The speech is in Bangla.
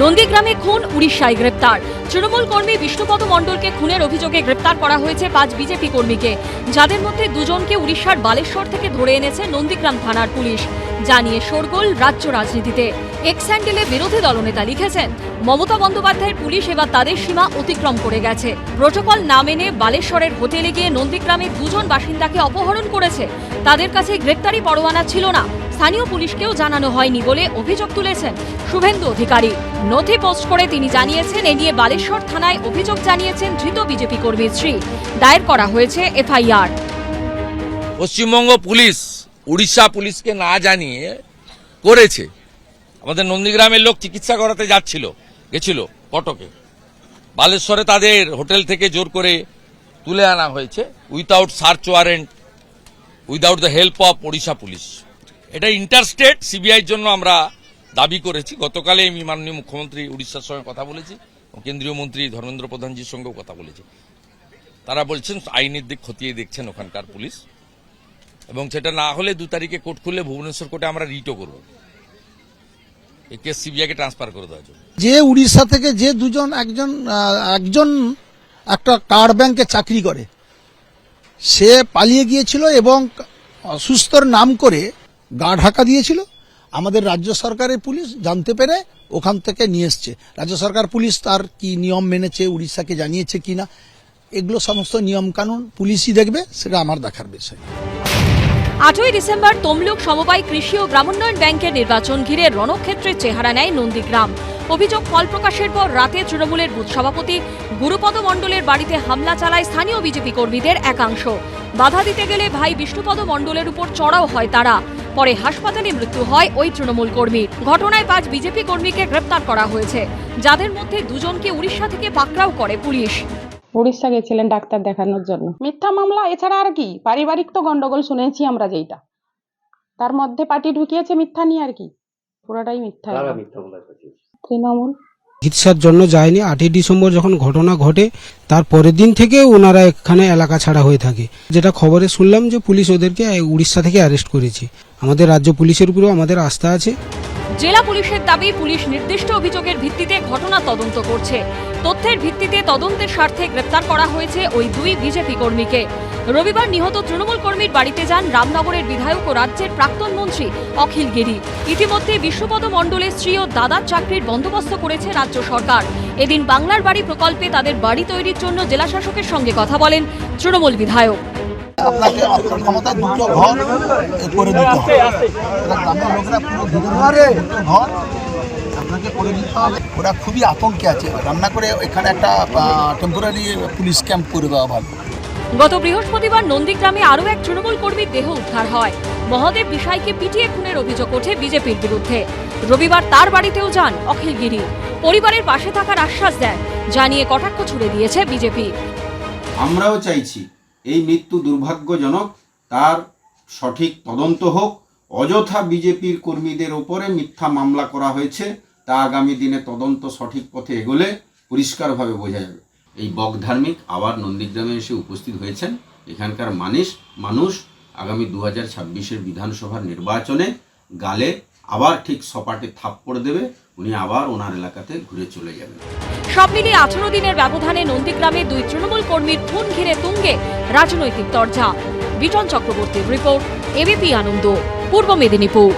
নন্দীগ্রামে খুন, উড়িষ্যায় গ্রেপ্তার। তৃণমূল কর্মী বিষ্ণুপদ মণ্ডলকে খুনের অভিযোগে গ্রেপ্তার করা হয়েছে 5 বিজেপি কর্মীকে, যাদের মধ্যে 2 জনকে উড়িষ্যার বালেশ্বর থেকে ধরে এনেছে নন্দীগ্রাম থানার পুলিশ। জানিয়ে শোরগোল রাজ্য রাজনীতিতে। এক্স হ্যান্ডেলে বিরোধী দলনেতা লিখেছেন, মমতা বন্দ্যোপাধ্যায়ের পুলিশ এবার তাদের সীমা অতিক্রম করে গেছে। প্রোটোকল না মেনে বালেশ্বরের হোটেলে গিয়ে নন্দীগ্রামে 2 জন বাসিন্দাকে অপহরণ করেছে। তাদের কাছে গ্রেপ্তারি পরোয়ানা ছিল না, স্থানীয় পুলিশকেও জানানো হয়নি বলে অভিযোগ তুলেছেন শুভেন্দু অধিকারী। নথি পোস্ট করে তিনি জানিয়েছেন, এ নিয়ে বালেশ্বর থানায় অভিযোগ জানিয়েছেন ধৃত বিজেপি কর্মীর স্ত্রী। দায়ের করা হয়েছে এফআইআর। পশ্চিমবঙ্গ পুলিশ উড়িষ্যা পুলিশকে না জানিয়ে করেছে। আমাদের নন্দীগ্রামের লোক চিকিৎসা করাতে গেছিল কটকে, বালেশ্বরে তাদের হোটেল থেকে জোর করে তুলে আনা হয়েছে without search warrant, without the help of Odisha police. এটা ইন্টারস্টেট সিবিআইর জন্য আমরা দাবি করেছি। গতকালে আমি মাননীয় মুখ্যমন্ত্রী উড়িষ্যার সঙ্গে কথা বলেছি, কেন্দ্রীয় মন্ত্রী ধর্মেন্দ্র প্রধানজির সঙ্গেও কথা বলেছি। তারা বলছেন আইনের দিক খতিয়ে দেখছেন ওখানকার পুলিশ, এবং সেটা না হলে 2 তারিখে কোর্ট খুললে ভুবনেশ্বর কোর্টে আমরা রিটও করব, এই কেস সিবিআইকে ট্রান্সফার করে দেওয়ার জন্য। যে উড়িষ্যা থেকে যে দুজন, একজন একটা কার্ড ব্যাংকে চাকরি করে, সে পালিয়ে গিয়েছিল এবং অসুস্থর নাম করে গা ঢাকা দিয়েছিল। আমাদের রাজ্য সরকারের পুলিশ জানতে পেরে ওখান থেকে নিয়ে এসছে। রাজ্য সরকার পুলিশ তার কি নিয়ম মেনেছে, উড়িষ্যাকে জানিয়েছে কিনা, এগুলো সমস্ত নিয়ম কানুন পুলিশই দেখবে, সেটা আমার দেখার বিষয়। 8ই ডিসেম্বর তমলুক সমবায় কৃষি ও গ্রামোন্নয়ন ব্যাংকের নির্বাচন ঘিরে রণক্ষেত্রের চেহারা নেয় নন্দীগ্রাম। অভিযোগ, ফল প্রকাশের পর রাতে তৃণমূলের বুথ সভাপতি গুরুপদ মণ্ডলের বাড়িতে হামলা চালায় স্থানীয় বিজেপি কর্মীদের একাংশ। বাধা দিতে গেলে ভাই বিষ্ণুপদ মণ্ডলের উপর চড়াও হয় তারা। পরে হাসপাতালে মৃত্যু হয় ওই তৃণমূল কর্মীর। ঘটনায় 5 বিজেপি কর্মীকে গ্রেপ্তার করা হয়েছে, যাদের মধ্যে 2 জনকে উড়িষ্যা থেকে পাকড়াও করে পুলিশ। উড়িষ্যা গেছিলেন ডাক্তার দেখানোর জন্য। মিথ্যা মামলা, এছাড়া আর কি? পারিবারিক তো গন্ডগোল শুনেছি আমরা, যেটা তার মধ্যে পার্টি ঢুকিয়েছে মিথ্যা নিয়ে, আর কি পুরোটাই মিথ্যা। তৃণমূল চিকিৎসার জন্য যায়নি। 8ই ডিসেম্বর যখন ঘটনা ঘটে তার পরের দিন থেকে ওনারা এখানে এলাকা ছাড়া হয়ে থাকে। যেটা খবরে শুনলাম যে পুলিশ ওদেরকে উড়িষ্যা থেকে অ্যারেস্ট করেছে। আমাদের রাজ্য পুলিশের উপরেও আমাদের আস্থা আছে। জেলা পুলিশের দাবি, পুলিশ নির্দিষ্ট অভিযোগের ভিত্তিতে ঘটনা তদন্ত করছে। তথ্যের ভিত্তিতে তদন্তের স্বার্থে গ্রেপ্তার করা হয়েছে ওই 2 বিজেপি কর্মীকে। রবিবার নিহত তৃণমূল কর্মীর বাড়িতে যান রামনগরের বিধায়ক ও রাজ্যের প্রাক্তন মন্ত্রী অখিল গিরি। ইতিমধ্যে বিষ্ণুপদ মণ্ডলের স্ত্রী ও দাদার চাকরির বন্দোবস্ত করেছে রাজ্য সরকার। এদিন বাংলার বাড়ি প্রকল্পে তাদের বাড়ি তৈরির জন্য জেলা শাসকের সঙ্গে কথা বলেন তৃণমূল বিধায়ক। আপনাকে আপনার ক্ষমতায় 2টো ঘর করে দিতে হবে, গ্রামের লোকরা পুরো ঘর আপনাকে করে দিতে হবে। ওরা খুবই আতঙ্কে আছে, রান্না করে এখানে একটা টেম্পোরারি পুলিশ ক্যাম্প করে দেওয়া ভালো। গত বৃহস্পতিবার নন্দীগ্রামে আরও এক তৃণমূল কর্মীর দেহ উদ্ধার হয়। মহাদেব বিষয়কে পিটিয়ে খুনের অভিযোগ ওঠে বিজেপির বিরুদ্ধে। রবিবার তার বাড়িতেও যান অখিল গিরি। পরিবারের পাশে থাকার আশ্বাস দেন, জানিয়ে কটাক্ষ ছুড়ে দিয়েছে বিজেপি। আমরাও চাইছি এই মৃত্যু দুর্ভাগ্যজনক, তার সঠিক তদন্ত হোক। অযথা বিজেপির কর্মীদের ওপরে মিথ্যা মামলা করা হয়েছে, তা আগামী দিনে তদন্ত সঠিক পথে এগোলে পরিষ্কারভাবে বোঝা যাবে। এই বকধার্মিক আবার নন্দীগ্রামে এসে উপস্থিত হয়েছেন। এখানকার মানুষ আগামী 2026-এর বিধানসভার নির্বাচনে গালে আবার ঠিক সপাটে থাপ্পড় দেবে, উনি আবার ওনার এলাকাতে ঘুরে চলে যাবেন। সব মিলিয়ে 18 দিনের ব্যবধানে নন্দীগ্রামে 2 তৃণমূল কর্মীর খুন ঘিরে তুঙ্গে রাজনৈতিক তরজা। বিটন চক্রবর্তীর রিপোর্ট, এবিপি আনন্দ, পূর্ব মেদিনীপুর।